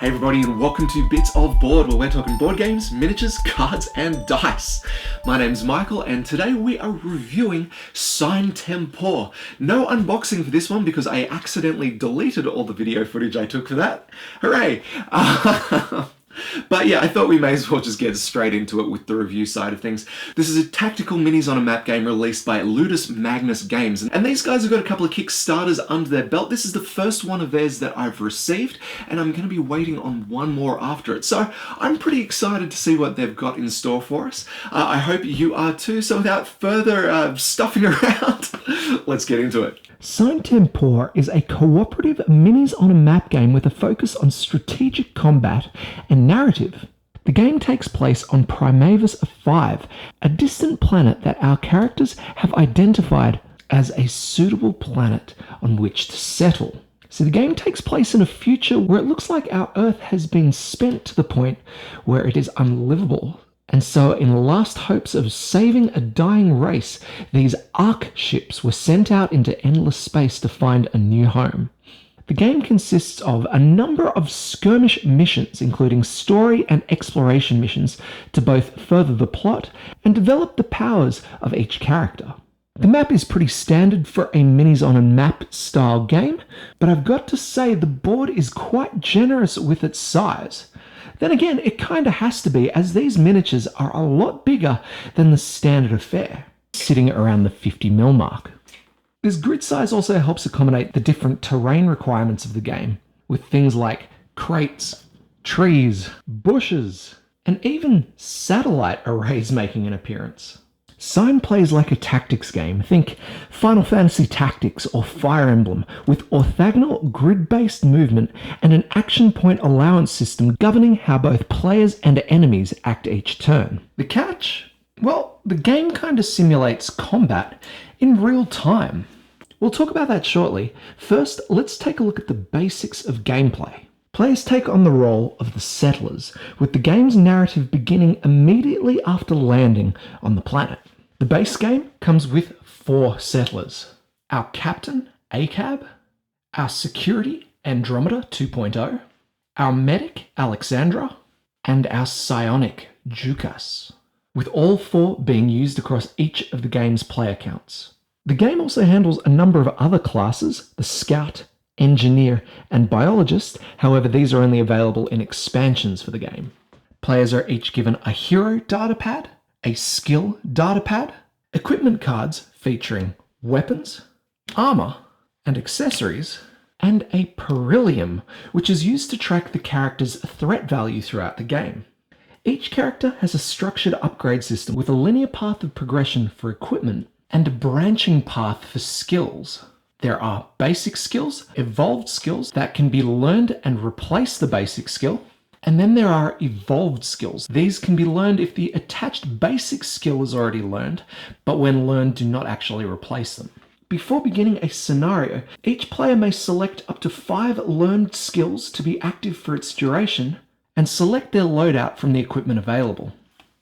Hey everybody, and welcome to Bits of Board, where we're talking board games, miniatures, cards, and dice. My name's Michael, and today we are reviewing Sine Tempore. No unboxing for this one because I accidentally deleted all the video footage I took for that. Hooray! But yeah, I thought we may as well just get straight into it with the review side of things. This is a tactical minis on a map game released by Ludus Magnus Games. And these guys have got a couple of Kickstarters under their belt. This is the first one of theirs that I've received, and I'm going to be waiting on one more after it. So I'm pretty excited to see what they've got in store for us. I hope you are too. So without further stuffing around, let's get into it. Sine Tempore is a cooperative minis on a map game with a focus on strategic combat and narrative. The game takes place on Primavis 5, a distant planet that our characters have identified as a suitable planet on which to settle. So the game takes place in a future where it looks like our Earth has been spent to the point where it is unlivable. And so, in last hopes of saving a dying race, these Ark ships were sent out into endless space to find a new home. The game consists of a number of skirmish missions, including story and exploration missions, to both further the plot and develop the powers of each character. The map is pretty standard for a minis on a map style game, but I've got to say the board is quite generous with its size. Then again, it kinda has to be, as these miniatures are a lot bigger than the standard affair, sitting around the 50mm mark. This grid size also helps accommodate the different terrain requirements of the game, with things like crates, trees, bushes, and even satellite arrays making an appearance. Sine plays like a tactics game. Think Final Fantasy Tactics or Fire Emblem, with orthogonal grid-based movement and an action point allowance system governing how both players and enemies act each turn. The catch? Well, the game kind of simulates combat in real time. We'll talk about that shortly. First, let's take a look at the basics of gameplay. Players take on the role of the settlers, with the game's narrative beginning immediately after landing on the planet. The base game comes with 4 settlers: our captain, ACAB, our security, Andromeda 2.0, our medic, Alexandra, and our psionic, Jukas, with all 4 being used across each of the game's player counts. The game also handles a number of other classes: the scout, engineer, and biologist. However, these are only available in expansions for the game. Players are each given a hero datapad, a skill datapad, equipment cards featuring weapons, armor, and accessories, and a perilium, which is used to track the character's threat value throughout the game. Each character has a structured upgrade system with a linear path of progression for equipment and a branching path for skills. There are basic skills, evolved skills that can be learned and replace the basic skill, and then there are evolved skills. These can be learned if the attached basic skill is already learned, but when learned do not actually replace them. Before beginning a scenario, each player may select up to 5 learned skills to be active for its duration, and select their loadout from the equipment available.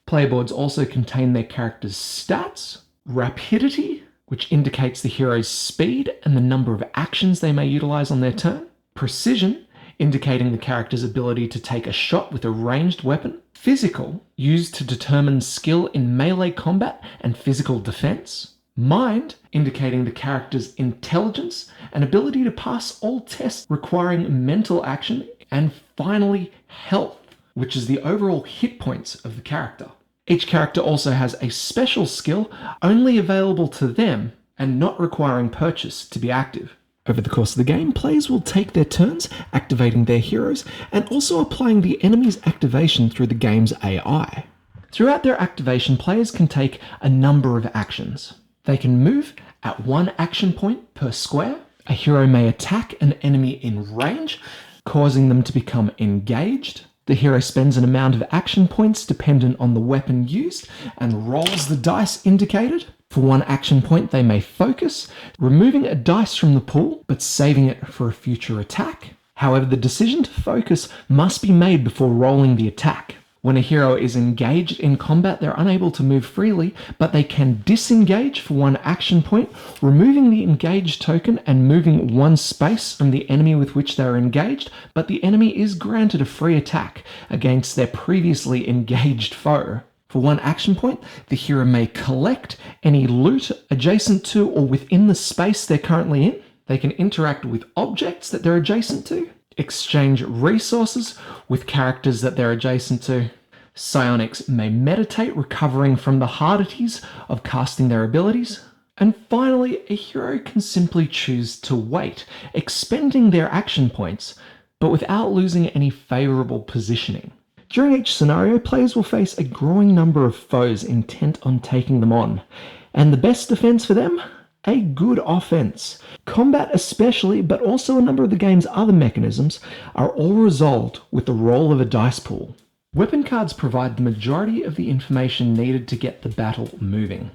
Player boards also contain their character's stats, rapidity, which indicates the hero's speed and the number of actions they may utilize on their turn, precision, indicating the character's ability to take a shot with a ranged weapon, physical, used to determine skill in melee combat and physical defense, mind, indicating the character's intelligence and ability to pass all tests requiring mental action, and finally, health, which is the overall hit points of the character. Each character also has a special skill only available to them and not requiring purchase to be active. Over the course of the game, players will take their turns activating their heroes and also applying the enemy's activation through the game's AI. Throughout their activation, players can take a number of actions. They can move at 1 action point per square. A hero may attack an enemy in range, causing them to become engaged. The hero spends an amount of action points dependent on the weapon used and rolls the dice indicated. For 1 action point, they may focus, removing a dice from the pool, but saving it for a future attack. However, the decision to focus must be made before rolling the attack. When a hero is engaged in combat, they're unable to move freely, but they can disengage for one action point, removing the engaged token and moving one space from the enemy with which they are engaged, but the enemy is granted a free attack against their previously engaged foe. For one action point, the hero may collect any loot adjacent to or within the space they're currently in. They can interact with objects that they're adjacent to, exchange resources with characters that they're adjacent to. Psionics may meditate, recovering from the hardities of casting their abilities. And finally, a hero can simply choose to wait, expending their action points, but without losing any favourable positioning. During each scenario, players will face a growing number of foes intent on taking them on, and the best defense for them? A good offense. Combat especially, but also a number of the game's other mechanisms, are all resolved with the roll of a dice pool. Weapon cards provide the majority of the information needed to get the battle moving.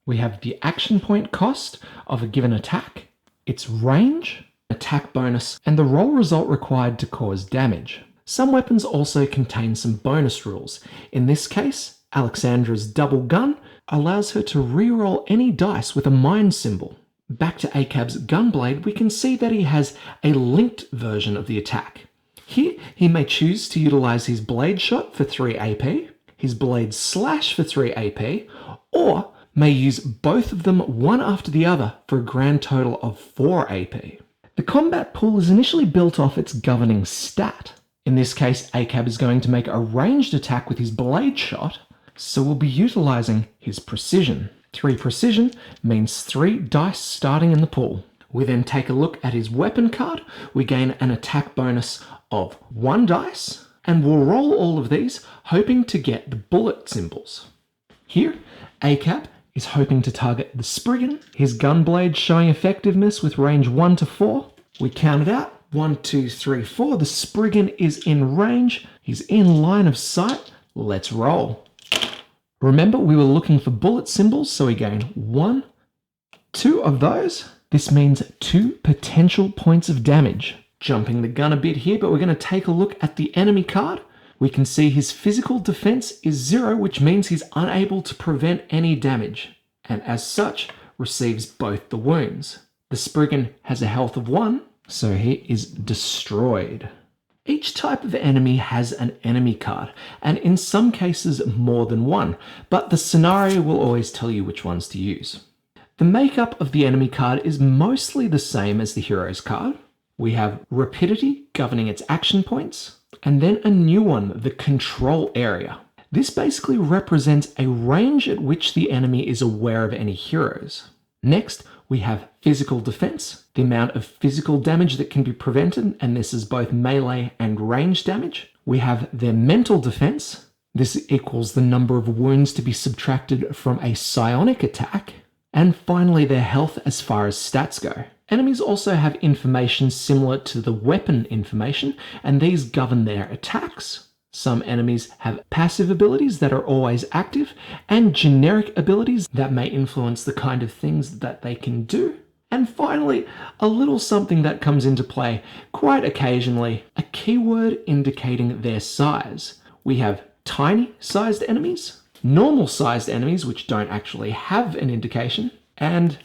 We have the action point cost of a given attack, its range, attack bonus, and the roll result required to cause damage. Some weapons also contain some bonus rules. In this case, Alexandra's double gun allows her to reroll any dice with a mind symbol. Back to Acab's gunblade, we can see that he has a linked version of the attack. Here, he may choose to utilize his blade shot for 3 AP, his blade slash for 3 AP, or may use both of them one after the other for a grand total of 4 AP. The combat pool is initially built off its governing stat. In this case, Acab is going to make a ranged attack with his blade shot, so we'll be utilizing his precision. 3 precision means 3 dice starting in the pool. We then take a look at his weapon card. We gain an attack bonus of 1 dice, and we'll roll all of these, hoping to get the bullet symbols. Here, Acab is hoping to target the Spriggan, his gunblade showing effectiveness with range 1 to 4. We count it out. 1, 2, 3, 4. The Spriggan is in range. He's in line of sight. Let's roll. Remember, we were looking for bullet symbols, so we gain 1, 2 of those. This means 2 potential points of damage. Jumping the gun a bit here, but we're going to take a look at the enemy card. We can see his physical defense is 0, which means he's unable to prevent any damage, and as such, receives both the wounds. The Spriggan has a health of 1, so he is destroyed. Each type of enemy has an enemy card, and in some cases more than one, but the scenario will always tell you which ones to use. The makeup of the enemy card is mostly the same as the hero's card. We have rapidity governing its action points, and then a new one, the control area. This basically represents a range at which the enemy is aware of any heroes. Next, we have physical defense, the amount of physical damage that can be prevented, and this is both melee and range damage. We have their mental defense. This equals the number of wounds to be subtracted from a psionic attack. And finally, their health as far as stats go. Enemies also have information similar to the weapon information, and these govern their attacks. Some enemies have passive abilities that are always active, and generic abilities that may influence the kind of things that they can do. And finally, a little something that comes into play quite occasionally, a keyword indicating their size. We have tiny sized enemies, normal sized enemies which don't actually have an indication, and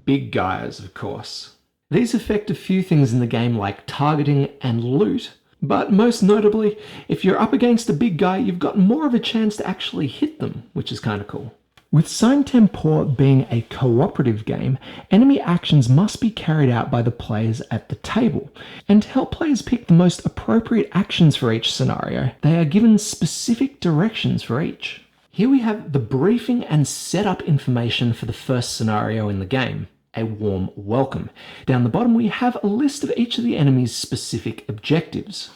big guys, of course. These affect a few things in the game like targeting and loot, but most notably, if you're up against a big guy, you've got more of a chance to actually hit them, which is kind of cool. With Sine Tempore being a cooperative game, enemy actions must be carried out by the players at the table. And to help players pick the most appropriate actions for each scenario, they are given specific directions for each. Here we have the briefing and setup information for the first scenario in the game, a warm welcome. Down the bottom we have a list of each of the enemy's specific objectives.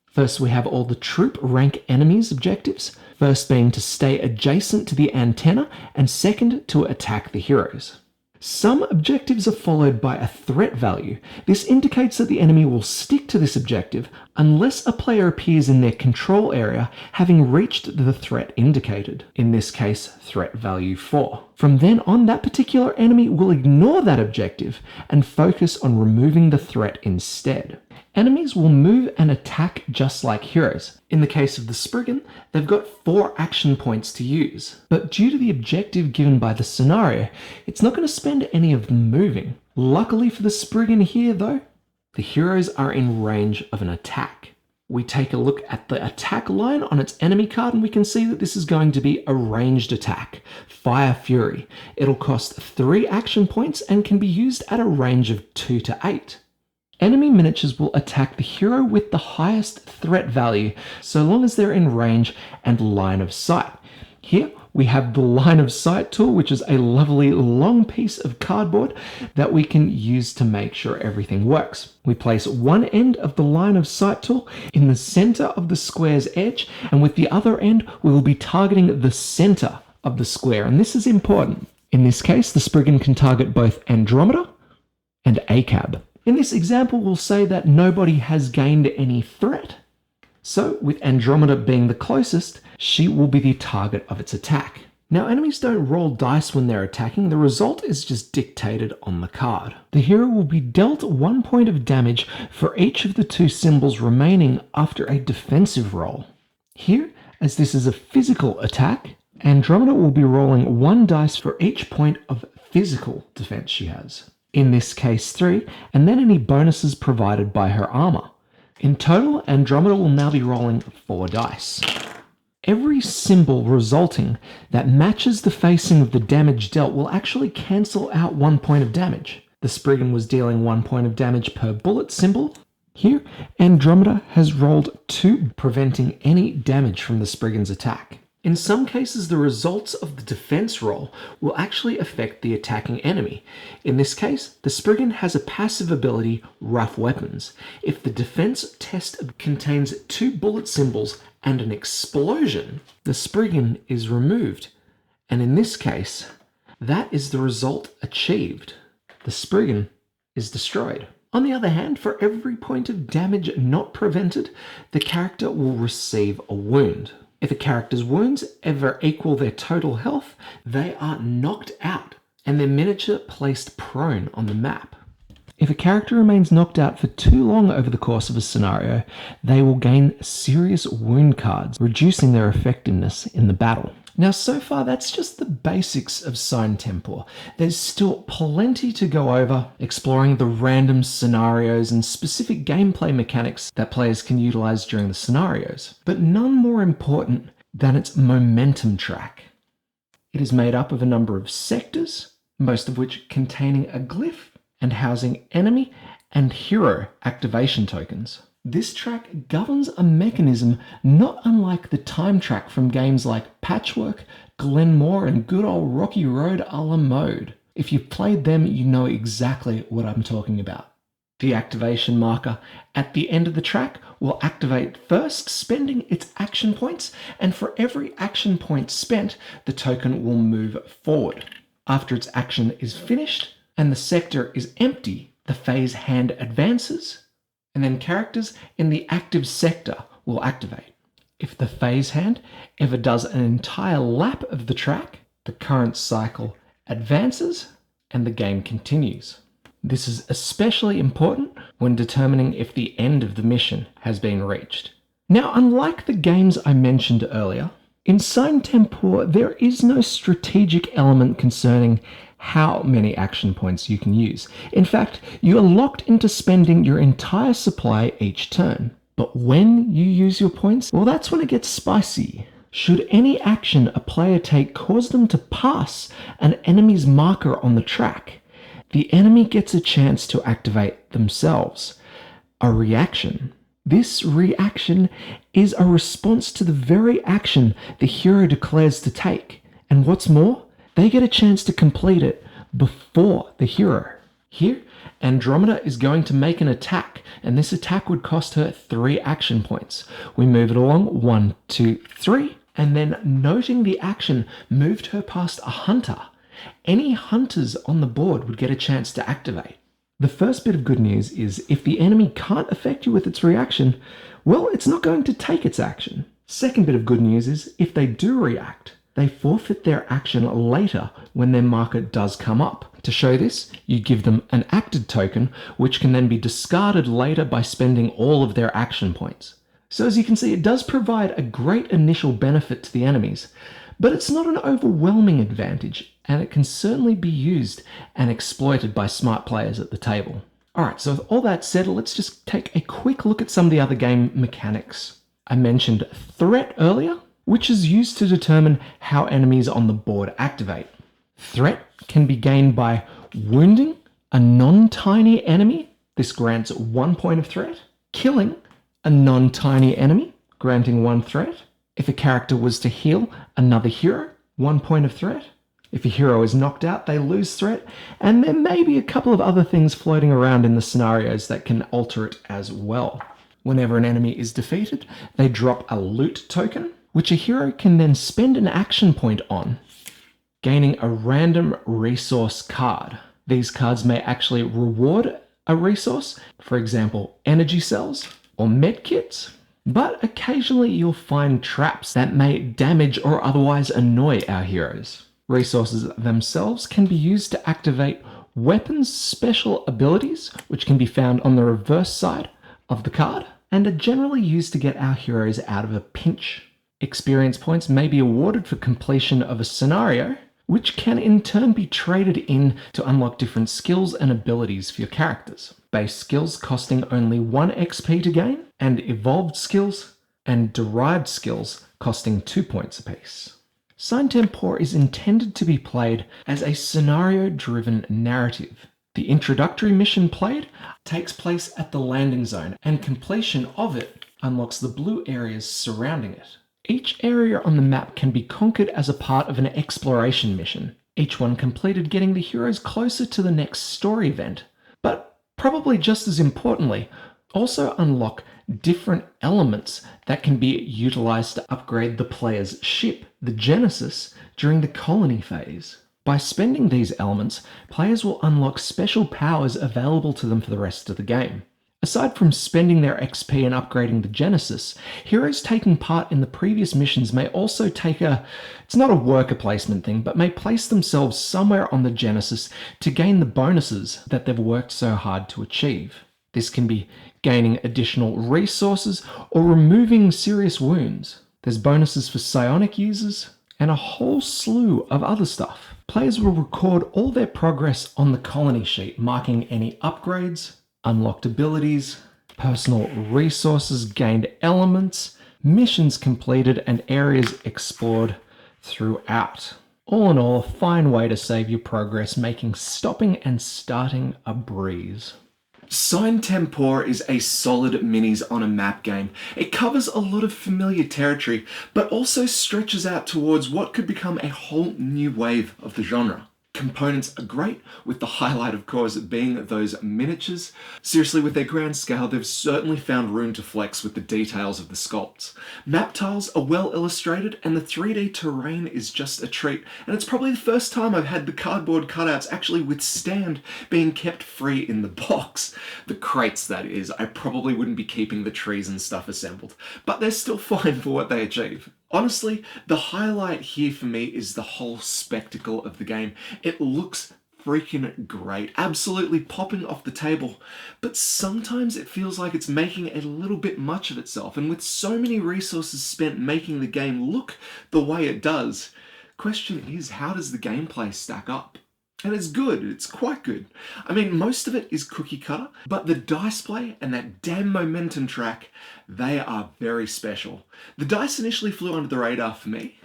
First we have all the troop rank enemies' objectives, first being to stay adjacent to the antenna and second to attack the heroes. Some objectives are followed by a threat value. This indicates that the enemy will stick to this objective unless a player appears in their control area having reached the threat indicated, in this case threat value 4. From then on, that particular enemy will ignore that objective and focus on removing the threat instead. Enemies will move and attack just like heroes. In the case of the Spriggan, they've got 4 action points to use. But due to the objective given by the scenario, it's not going to spend any of them moving. Luckily for the Spriggan here though, the heroes are in range of an attack. We take a look at the attack line on its enemy card and we can see that this is going to be a ranged attack, Fire Fury. It'll cost 3 action points and can be used at a range of 2 to 8. Enemy miniatures will attack the hero with the highest threat value, so long as they're in range and line of sight. Here we have the line of sight tool, which is a lovely long piece of cardboard that we can use to make sure everything works. We place one end of the line of sight tool in the center of the square's edge, and with the other end we will be targeting the center of the square, and this is important. In this case, the Spriggan can target both Andromeda and ACAB. In this example, we'll say that nobody has gained any threat. So, with Andromeda being the closest, she will be the target of its attack. Now, enemies don't roll dice when they're attacking, the result is just dictated on the card. The hero will be dealt 1 point of damage for each of the 2 symbols remaining after a defensive roll. Here, as this is a physical attack, Andromeda will be rolling 1 dice for each point of physical defense she has. In this case 3, and then any bonuses provided by her armor. In total, Andromeda will now be rolling 4 dice. Every symbol resulting that matches the facing of the damage dealt will actually cancel out 1 point of damage. The Spriggan was dealing 1 point of damage per bullet symbol. Here, Andromeda has rolled 2, preventing any damage from the Spriggan's attack. In some cases, the results of the defense roll will actually affect the attacking enemy. In this case, the Spriggan has a passive ability, Rough Weapons. If the defense test contains 2 bullet symbols and an explosion, the Spriggan is removed. And in this case, that is the result achieved. The Spriggan is destroyed. On the other hand, for every point of damage not prevented, the character will receive a wound. If a character's wounds ever equal their total health, they are knocked out and their miniature placed prone on the map. If a character remains knocked out for too long over the course of a scenario, they will gain serious wound cards, reducing their effectiveness in the battle. Now, so far, that's just the basics of Sine Tempore. There's still plenty to go over, exploring the random scenarios and specific gameplay mechanics that players can utilize during the scenarios, but none more important than its momentum track. It is made up of a number of sectors, most of which containing a glyph and housing enemy and hero activation tokens. This track governs a mechanism not unlike the time track from games like Patchwork, Glenmore, and good old Rocky Road a la mode. If you've played them, you know exactly what I'm talking about. The activation marker at the end of the track will activate first, spending its action points, and for every action point spent, the token will move forward. After its action is finished and the sector is empty, the phase hand advances, and then characters in the active sector will activate. If the phase hand ever does an entire lap of the track, the current cycle advances and the game continues. This is especially important when determining if the end of the mission has been reached. Now, unlike the games I mentioned earlier, in Sine Tempore there is no strategic element concerning how many action points you can use. In fact, you are locked into spending your entire supply each turn. But when you use your points, well, that's when it gets spicy. Should any action a player take cause them to pass an enemy's marker on the track, the enemy gets a chance to activate themselves. A reaction. This reaction is a response to the very action the hero declares to take. And what's more, they get a chance to complete it before the hero. Here, Andromeda is going to make an attack, and this attack would cost her 3 action points. We move it along 1, 2, 3, and then noting the action moved her past a hunter. Any hunters on the board would get a chance to activate. The first bit of good news is if the enemy can't affect you with its reaction, well, it's not going to take its action. Second bit of good news is if they do react, they forfeit their action later when their marker does come up. To show this, you give them an acted token, which can then be discarded later by spending all of their action points. So as you can see, it does provide a great initial benefit to the enemies, but it's not an overwhelming advantage, and it can certainly be used and exploited by smart players at the table. Alright, so with all that said, let's just take a quick look at some of the other game mechanics. I mentioned threat earlier, which is used to determine how enemies on the board activate. Threat can be gained by wounding a non-tiny enemy. This grants 1 point of threat. Killing a non-tiny enemy, granting 1 threat. If a character was to heal another hero, 1 point of threat. If a hero is knocked out, they lose threat. And there may be a couple of other things floating around in the scenarios that can alter it as well. Whenever an enemy is defeated, they drop a loot token, which a hero can then spend an action point on, gaining a random resource card. These cards may actually reward a resource, for example, energy cells or medkits, but occasionally you'll find traps that may damage or otherwise annoy our heroes. Resources themselves can be used to activate weapons' special abilities, which can be found on the reverse side of the card, and are generally used to get our heroes out of a pinch. Experience points may be awarded for completion of a scenario, which can in turn be traded in to unlock different skills and abilities for your characters. Base skills costing only 1 XP to gain, and evolved skills and derived skills costing 2 points apiece. Sine Tempore is intended to be played as a scenario-driven narrative. The introductory mission played takes place at the landing zone, and completion of it unlocks the blue areas surrounding it. Each area on the map can be conquered as a part of an exploration mission, each one completed getting the heroes closer to the next story event. But probably just as importantly, also unlock different elements that can be utilized to upgrade the player's ship, the Genesis, during the colony phase. By spending these elements, players will unlock special powers available to them for the rest of the game. Aside from spending their XP and upgrading the Genesis, heroes taking part in the previous missions may also take it's not a worker placement thing, but may place themselves somewhere on the Genesis to gain the bonuses that they've worked so hard to achieve. This can be gaining additional resources or removing serious wounds. There's bonuses for psionic users and a whole slew of other stuff. Players will record all their progress on the colony sheet, marking any upgrades, unlocked abilities, personal resources gained, elements, missions completed, and areas explored throughout. All in all, a fine way to save your progress, making stopping and starting a breeze. Sine Tempore is a solid minis on a map game. It covers a lot of familiar territory, but also stretches out towards what could become a whole new wave of the genre. Components are great, with the highlight of course being those miniatures. Seriously, with their grand scale, they've certainly found room to flex with the details of the sculpts. Map tiles are well illustrated, and the 3D terrain is just a treat, and it's probably the first time I've had the cardboard cutouts actually withstand being kept free in the box. The crates, that is. I probably wouldn't be keeping the trees and stuff assembled, but they're still fine for what they achieve. Honestly, the highlight here for me is the whole spectacle of the game. It looks freaking great, absolutely popping off the table, but sometimes it feels like it's making a little bit much of itself, and with so many resources spent making the game look the way it does, question is, how does the gameplay stack up? And it's good, it's quite good. I mean, most of it is cookie cutter, but the dice play and that damn momentum track, they are very special. The dice initially flew under the radar for me,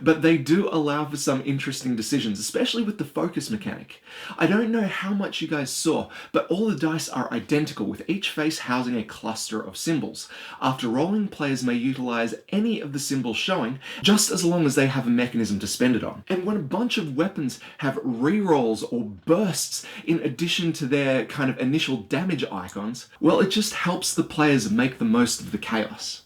but they do allow for some interesting decisions, especially with the focus mechanic. I don't know how much you guys saw, but all the dice are identical, with each face housing a cluster of symbols. After rolling, players may utilize any of the symbols showing, just as long as they have a mechanism to spend it on. And when a bunch of weapons have rerolls or bursts in addition to their kind of initial damage icons, well, it just helps the players make the most of the chaos.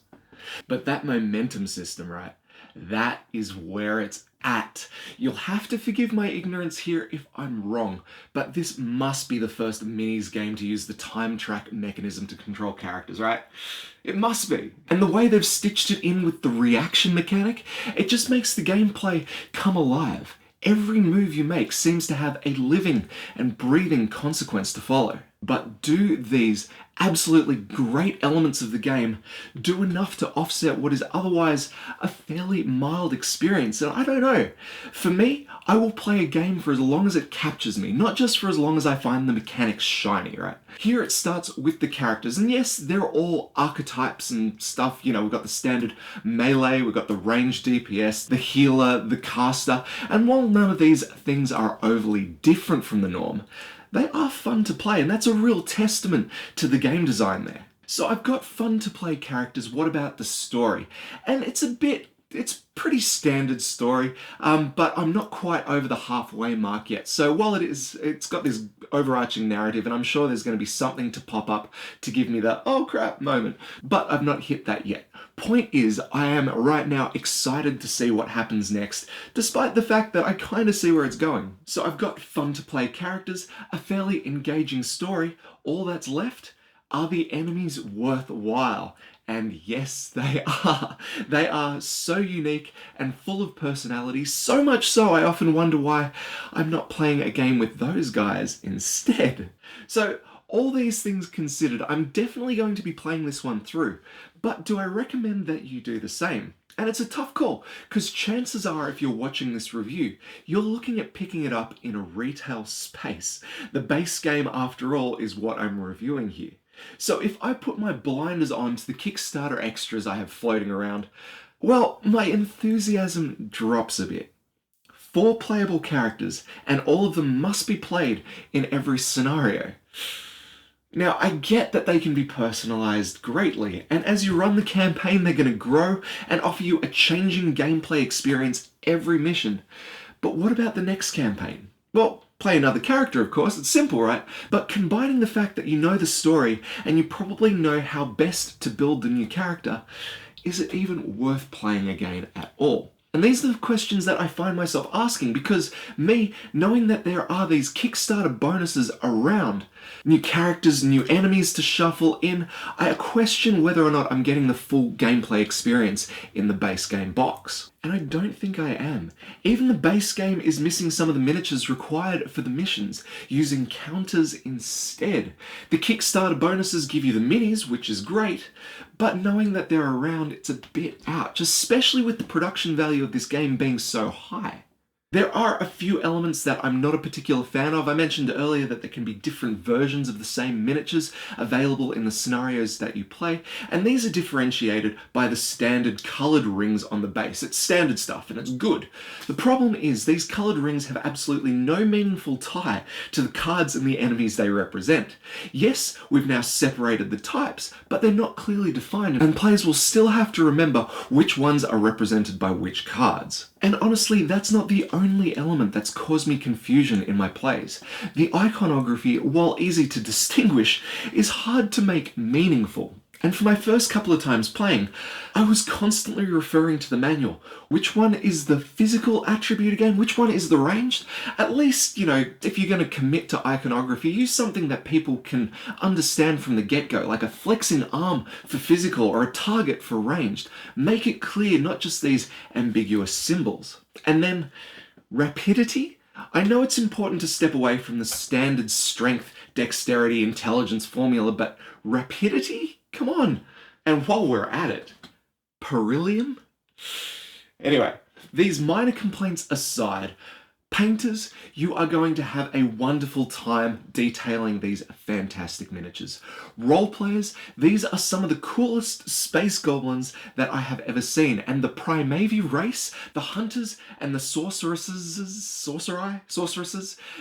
But that momentum system, right? That is where it's at. You'll have to forgive my ignorance here if I'm wrong, but this must be the first minis game to use the time track mechanism to control characters, right? It must be. And the way they've stitched it in with the reaction mechanic, it just makes the gameplay come alive. Every move you make seems to have a living and breathing consequence to follow. But do these absolutely great elements of the game do enough to offset what is otherwise a fairly mild experience? And I don't know. For me, I will play a game for as long as it captures me, not just for as long as I find the mechanics shiny, right? Here it starts with the characters, and yes, they're all archetypes and stuff. You know, we've got the standard melee, we've got the range DPS, the healer, the caster, and while none of these things are overly different from the norm, they are fun to play, and that's a real testament to the game design there. So I've got fun to play characters. What about the story? And it's pretty standard story, but I'm not quite over the halfway mark yet. So while it's got this overarching narrative, and I'm sure there's going to be something to pop up to give me the oh crap moment, but I've not hit that yet. Point is, I am right now excited to see what happens next, despite the fact that I kind of see where it's going. So I've got fun to play characters, a fairly engaging story. All that's left are the enemies worthwhile? And yes, they are. They are so unique and full of personality, so much so I often wonder why I'm not playing a game with those guys instead. So all these things considered, I'm definitely going to be playing this one through, but do I recommend that you do the same? And it's a tough call, because chances are if you're watching this review, you're looking at picking it up in a retail space. The base game, after all, is what I'm reviewing here. So if I put my blinders on to the Kickstarter extras I have floating around, well, my enthusiasm drops a bit. 4 playable characters, and all of them must be played in every scenario. Now, I get that they can be personalized greatly, and as you run the campaign, they're going to grow and offer you a changing gameplay experience every mission. But what about the next campaign? Well, play another character, of course, it's simple, right? But combining the fact that you know the story and you probably know how best to build the new character, is it even worth playing again at all? And these are the questions that I find myself asking, because me, knowing that there are these Kickstarter bonuses around, new characters, new enemies to shuffle in, I question whether or not I'm getting the full gameplay experience in the base game box. And I don't think I am. Even the base game is missing some of the miniatures required for the missions, using counters instead. The Kickstarter bonuses give you the minis, which is great, but knowing that they're around, it's a bit ouch, especially with the production value of this game being so high. There are a few elements that I'm not a particular fan of. I mentioned earlier that there can be different versions of the same miniatures available in the scenarios that you play, and these are differentiated by the standard coloured rings on the base. It's standard stuff, and it's good. The problem is these coloured rings have absolutely no meaningful tie to the cards and the enemies they represent. Yes, we've now separated the types, but they're not clearly defined, and players will still have to remember which ones are represented by which cards. And honestly, that's not the only element that's caused me confusion in my plays. The iconography, while easy to distinguish, is hard to make meaningful. And for my first couple of times playing, I was constantly referring to the manual. Which one is the physical attribute again? Which one is the ranged? At least, if you're going to commit to iconography, use something that people can understand from the get-go, like a flexing arm for physical or a target for ranged. Make it clear, not just these ambiguous symbols. And then, rapidity? I know it's important to step away from the standard strength, dexterity, intelligence formula, but rapidity? Come on. And while we're at it, Perillium? Anyway, these minor complaints aside, painters, you are going to have a wonderful time detailing these fantastic miniatures. Role players, these are some of the coolest space goblins that I have ever seen, and the Primavi race, the hunters and the sorceresses,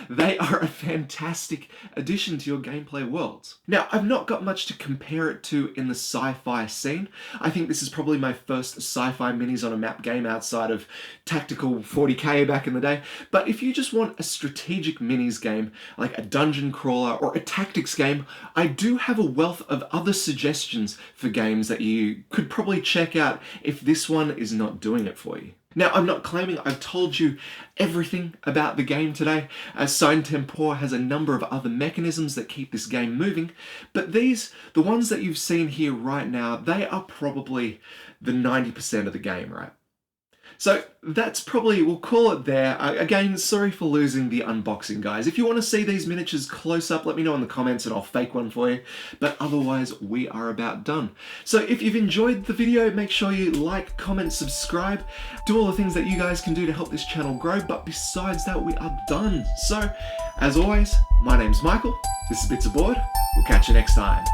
they are a fantastic addition to your gameplay worlds. Now, I've not got much to compare it to in the sci-fi scene. I think this is probably my first sci-fi minis on a map game outside of Tactical 40k back in the day, but if you just want a strategic minis game, like a dungeon crawler or a tactics game, I do have a wealth of other suggestions for games that you could probably check out if this one is not doing it for you. Now, I'm not claiming I've told you everything about the game today, as Sine Tempore has a number of other mechanisms that keep this game moving, but these, the ones that you've seen here right now, they are probably the 90% of the game, right? So that's probably, we'll call it there. Again, sorry for losing the unboxing, guys. If you want to see these miniatures close up, let me know in the comments and I'll fake one for you. But otherwise, we are about done. So if you've enjoyed the video, make sure you like, comment, subscribe. Do all the things that you guys can do to help this channel grow. But besides that, we are done. So, as always, my name's Michael. This is Bits Aboard. We'll catch you next time.